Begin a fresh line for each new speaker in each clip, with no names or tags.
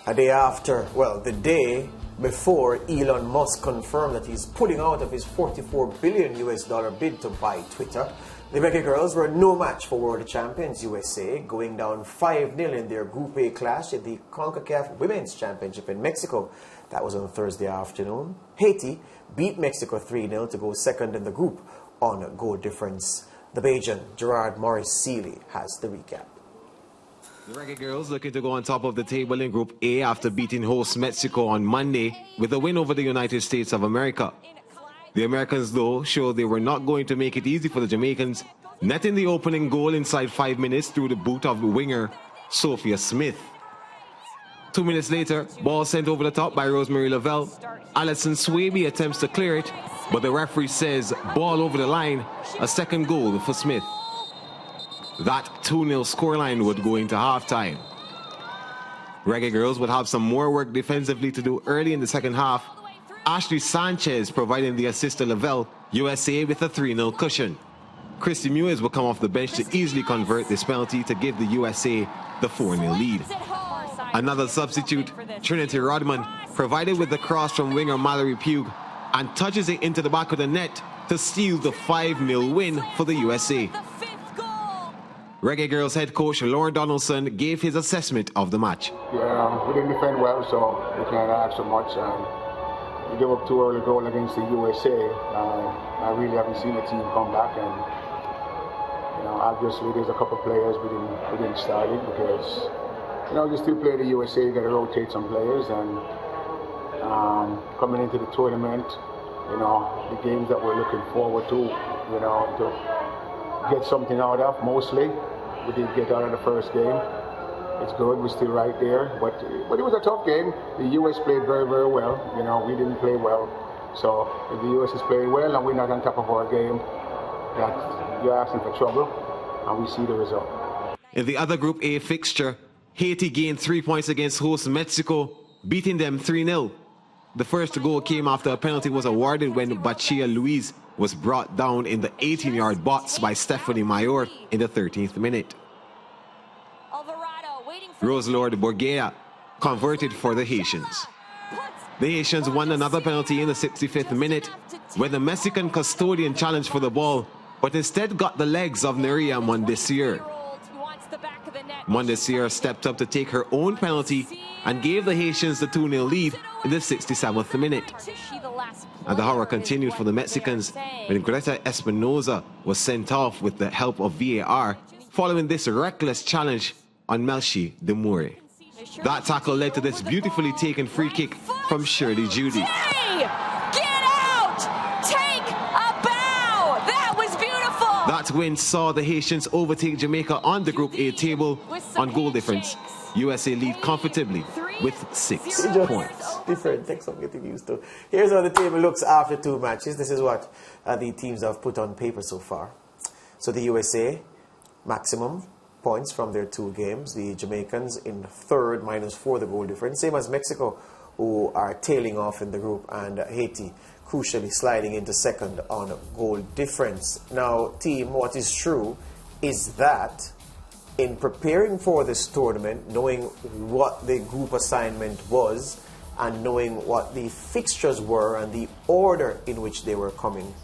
A day after, well, the day before Elon Musk confirmed that he's pulling out of his $44 billion bid to buy Twitter, the Reggae Girlz were no match for world champions USA, going down 5-0 in their Group A clash at the CONCACAF Women's Championship in Mexico. That was on Thursday afternoon. Haiti beat Mexico 3-0 to go second in the group on a goal difference. The Bajan, Gerard Morris Seeley, has the recap.
The Reggae Girlz looking to go on top of the table in Group A after beating host Mexico on Monday with a win over the United States of America. The Americans, though, showed they were not going to make it easy for the Jamaicans, netting the opening goal inside 5 minutes through the boot of winger Sophia Smith. 2 minutes later, ball sent over the top by Rosemary Lavelle. Alison Swaby attempts to clear it, but the referee says ball over the line, a second goal for Smith. That 2-0 scoreline would go into halftime. Reggae Girlz would have some more work defensively to do early in the second half. Ashley Sanchez providing the assist to Lavelle, USA with a 3-0 cushion. Christy Mewes will come off the bench to easily convert this penalty to give the USA the 4-0 lead. Another substitute, Trinity Rodman, provided with the cross from winger Mallory Pugh and touches it into the back of the net to seal the 5-0 win for the USA. Reggae Girlz head coach Lauren Donaldson gave his assessment of the match.
Yeah, we didn't defend well, so we can't ask so much. We gave up 2 early goals against the USA. I really haven't seen the team come back, and obviously there's a couple of players we didn't start it because you still play the USA. You got to rotate some players, and coming into the tournament, the games that we're looking forward to, to get something out of. Mostly, we did get out of the first game. It's good, we're still right there, but it was a tough game. The US played very, very well. We didn't play well. So if the US is playing well and we're not on top of our game, that you're asking for trouble, and we see the result.
In the other Group A fixture, Haiti gained 3 points against host Mexico, beating them 3-0. The first goal came after a penalty was awarded when Bachia Louise was brought down in the 18-yard box by Stephanie Mayor in the 13th minute. Rose Lord Borgea converted for the Haitians. The Haitians won another penalty in the 65th minute when the Mexican custodian challenged for the ball, but instead got the legs of Neria Mondesier. Mondesier stepped up to take her own penalty and gave the Haitians the 2-0 lead in the 67th minute. And the horror continued for the Mexicans when Greta Espinoza was sent off with the help of VAR following this reckless challenge on Melchi Demure. That tackle led to this beautifully taken free kick from Shirley Judy.
Get out! Take a bow! That was beautiful!
That win saw the Haitians overtake Jamaica on the Group A table on goal difference. USA lead comfortably with 6 points.
Different things I'm getting used to. Here's how the table looks after 2 matches. This is what the teams have put on paper so far. So the USA, maximum points from their 2 games. The Jamaicans in third, -4 the goal difference. Same as Mexico, who are tailing off in the group, and Haiti crucially sliding into second on goal difference. Now, team, what is true is that in preparing for this tournament, knowing what the group assignment was and knowing what the fixtures were and the order in which they were coming,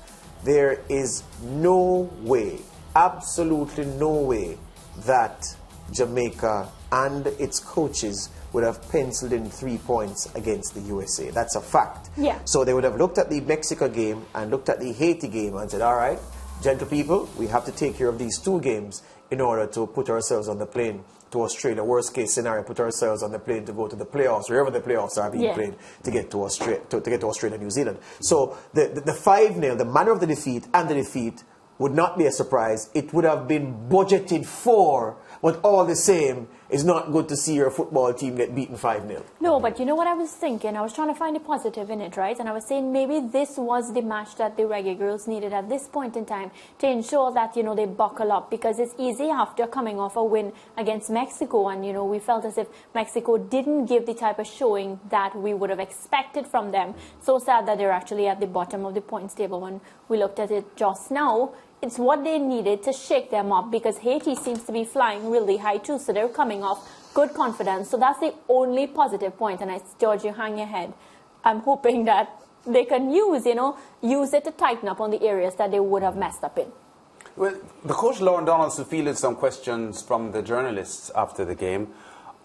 there is no way, absolutely no way, that Jamaica and its coaches would have penciled in 3 points against the USA. That's a fact.
Yeah.
So they would have looked at the Mexico game and looked at the Haiti game and said, all right, gentle people, we have to take care of these 2 games in order to put ourselves on the plane to Australia. Worst case scenario, put ourselves on the plane to go to the playoffs, wherever the playoffs are being played, to get to Australia, New Zealand. So the 5-0, the manner of the defeat and the defeat would not be a surprise. It would have been budgeted for, but all the same, it's not good to see your football team get beaten 5-0.
No, but you know what I was thinking? I was trying to find a positive in it, right? And I was saying maybe this was the match that the Reggae Girlz needed at this point in time to ensure that, they buckle up, because it's easy after coming off a win against Mexico, and, we felt as if Mexico didn't give the type of showing that we would have expected from them. So sad that they're actually at the bottom of the points table when we looked at it just now. It's what they needed to shake them up, because Haiti seems to be flying really high too, so they're coming off good confidence. So that's the only positive point. And George, you hang your head. I'm hoping that they can use it to tighten up on the areas that they would have messed up in.
Well, the coach, Lauren Donaldson, fielded some questions from the journalists after the game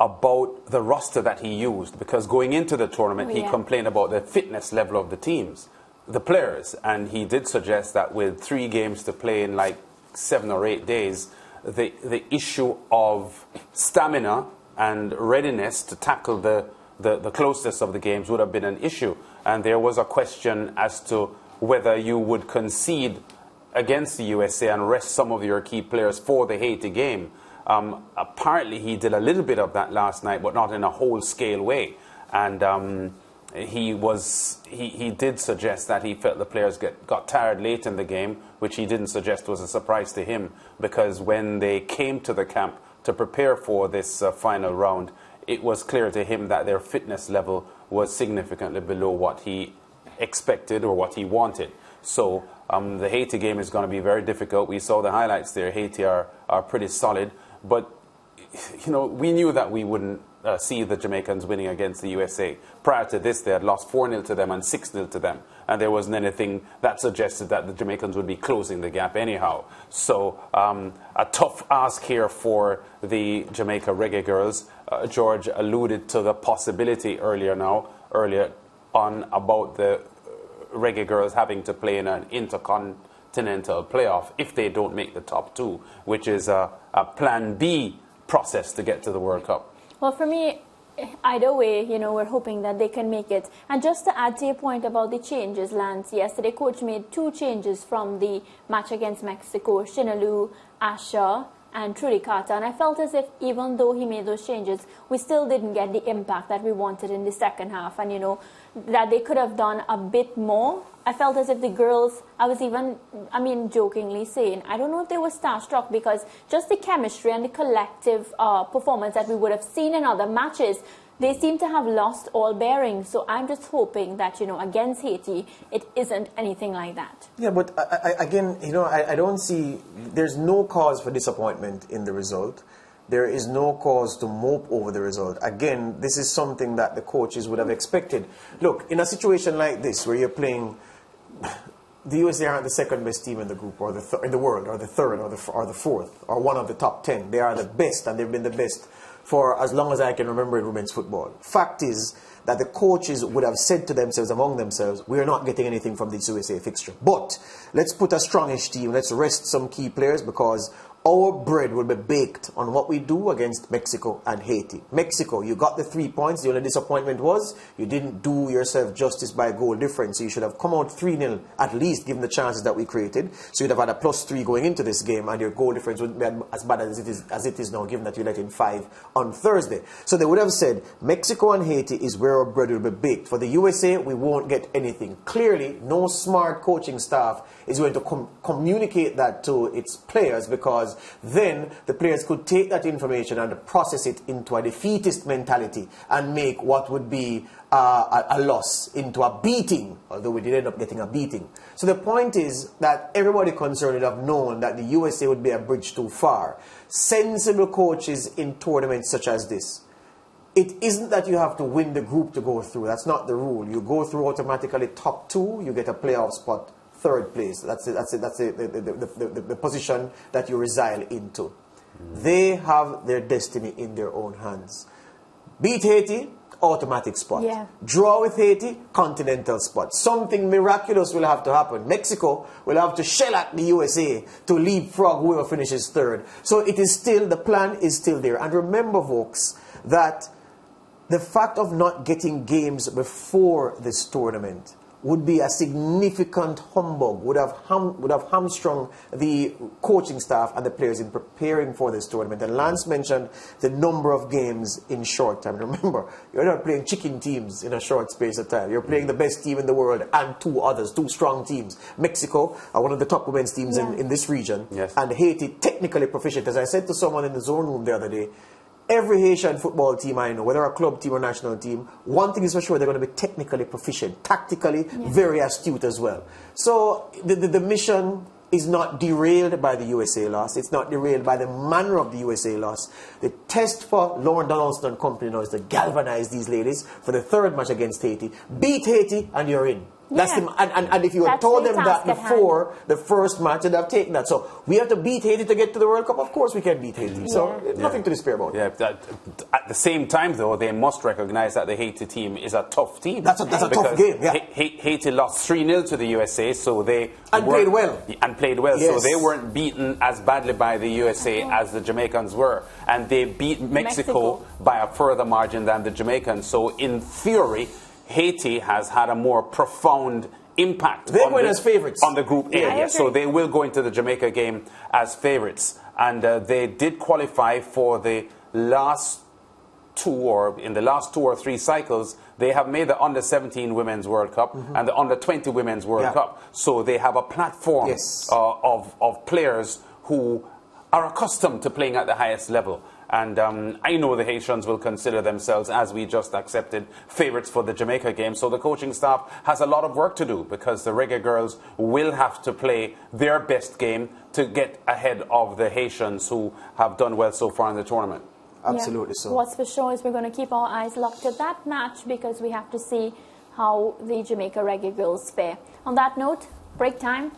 about the roster that he used, because going into the tournament, he complained about the fitness level of the teams, the players, and he did suggest that with 3 games to play in like 7 or 8 days, the issue of stamina and readiness to tackle the closeness of the games would have been an issue. And there was a question as to whether you would concede against the USA and rest some of your key players for the Haiti game. Apparently he did a little bit of that last night, but not in a whole-scale way. And he did suggest that he felt the players got tired late in the game, which he didn't suggest was a surprise to him, because when they came to the camp to prepare for this final round, it was clear to him that their fitness level was significantly below what he expected or what he wanted. So the Haiti game is going to be very difficult. We saw the highlights there. Haiti are pretty solid. But, we knew that we wouldn't see the Jamaicans winning against the USA. Prior to this, they had lost 4-0 to them and 6-0 to them. And there wasn't anything that suggested that the Jamaicans would be closing the gap anyhow. So a tough ask here for the Jamaica Reggae Girls. George alluded to the possibility earlier on about the Reggae Girls having to play in an intercontinental playoff if they don't make the top 2, which is a plan B process to get to the World Cup.
Well, for me, either way, we're hoping that they can make it. And just to add to your point about the changes, Lance, yesterday coach made 2 changes from the match against Mexico, Shinalu, Asher, and Trudy Carter. And I felt as if even though he made those changes, we still didn't get the impact that we wanted in the second half. And, that they could have done a bit more. I felt as if the girls, I was even, jokingly saying, I don't know if they were starstruck, because just the chemistry and the collective performance that we would have seen in other matches, they seem to have lost all bearing. So I'm just hoping that, against Haiti, it isn't anything like that.
Yeah, but I don't see, there's no cause for disappointment in the result. There is no cause to mope over the result. Again, this is something that the coaches would have expected. Look, in a situation like this, where you're playing, the USA aren't the second best team in the group, or in the world, or the third, or the fourth, or one of the top 10. They are the best, and they've been the best for as long as I can remember in women's football. Fact is that the coaches would have said to themselves, among themselves, we are not getting anything from this USA fixture. But let's put a strongish team. Let's rest some key players, because our bread will be baked on what we do against Mexico and Haiti. Mexico, you got the 3 points. The only disappointment was you didn't do yourself justice by goal difference. So you should have come out 3-0 at least, given the chances that we created. So you'd have had a +3 going into this game, and your goal difference wouldn't be as bad as it is now, given that you let in 5 on Thursday. So they would have said Mexico and Haiti is where our bread will be baked. For the USA, we won't get anything. Clearly, no smart coaching staff is going to communicate that to its players, because then the players could take that information and process it into a defeatist mentality and make what would be a loss into a beating, although we did end up getting a beating. So the point is that everybody concerned would have known that the USA would be a bridge too far. Sensible coaches in tournaments such as this, it isn't that you have to win the group to go through. That's not the rule. You go through automatically top 2, you get a playoff spot. 3rd place. That's the position that you resile into. They have their destiny in their own hands. Beat Haiti, automatic spot.
Yeah.
Draw with Haiti, continental spot. Something miraculous will have to happen. Mexico will have to shell at the USA to leapfrog whoever finishes 3rd. So it is still, the plan is still there. And remember, folks, that the fact of not getting games before this tournament would be a significant humbug, would have hamstrung the coaching staff and the players in preparing for this tournament. And Lance mentioned the number of games in short time. Remember, you're not playing chicken teams in a short space of time. You're playing the best team in the world and 2 others, 2 strong teams. Mexico are one of the top women's teams in this region.
Yes.
And Haiti, technically proficient. As I said to someone in the zone room the other day, every Haitian football team I know, whether a club team or national team, one thing is for sure, they're going to be technically proficient, tactically very astute as well. So the mission is not derailed by the USA loss. It's not derailed by the manner of the USA loss. The test for Lauren Donaldson and company now is to galvanize these ladies for the third match against Haiti. Beat Haiti and you're in. That's
Yeah.
And if you had told them that
task at
before the first match, they'd have taken that. So we have to beat Haiti to get to the World Cup. Of course we can beat Haiti. So nothing to despair about.
Yeah, at the same time, though, they must recognize that the Haiti team is a tough team.
That's a tough game, yeah.
Haiti lost 3-0 to the USA, so they...
Played well.
And played well,
Yes.
so they weren't beaten as badly by the USA as the Jamaicans were. And they beat Mexico by a further margin than the Jamaicans. So, in theory, Haiti has had a more profound impact
They're going as favourites
on the Group A.
Yeah,
So they will go into the Jamaica game as favourites. And they did qualify for the last in the last 2 or 3 cycles, they have made the Under-17 Women's World Cup and the Under-20 Women's World Cup. So they have a platform of players who are accustomed to playing at the highest level. And I know the Haitians will consider themselves, as we just accepted, favourites for the Jamaica game. So the coaching staff has a lot of work to do because the Reggae Girls will have to play their best game to get ahead of the Haitians who have done well so far in the tournament.
Absolutely so.
What's for sure is we're going to keep our eyes locked at that match because we have to see how the Jamaica Reggae Girls fare. On that note, break time.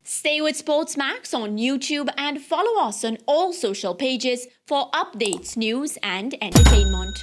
Stay with SportsMax on YouTube and follow us on all social pages for updates, news and entertainment.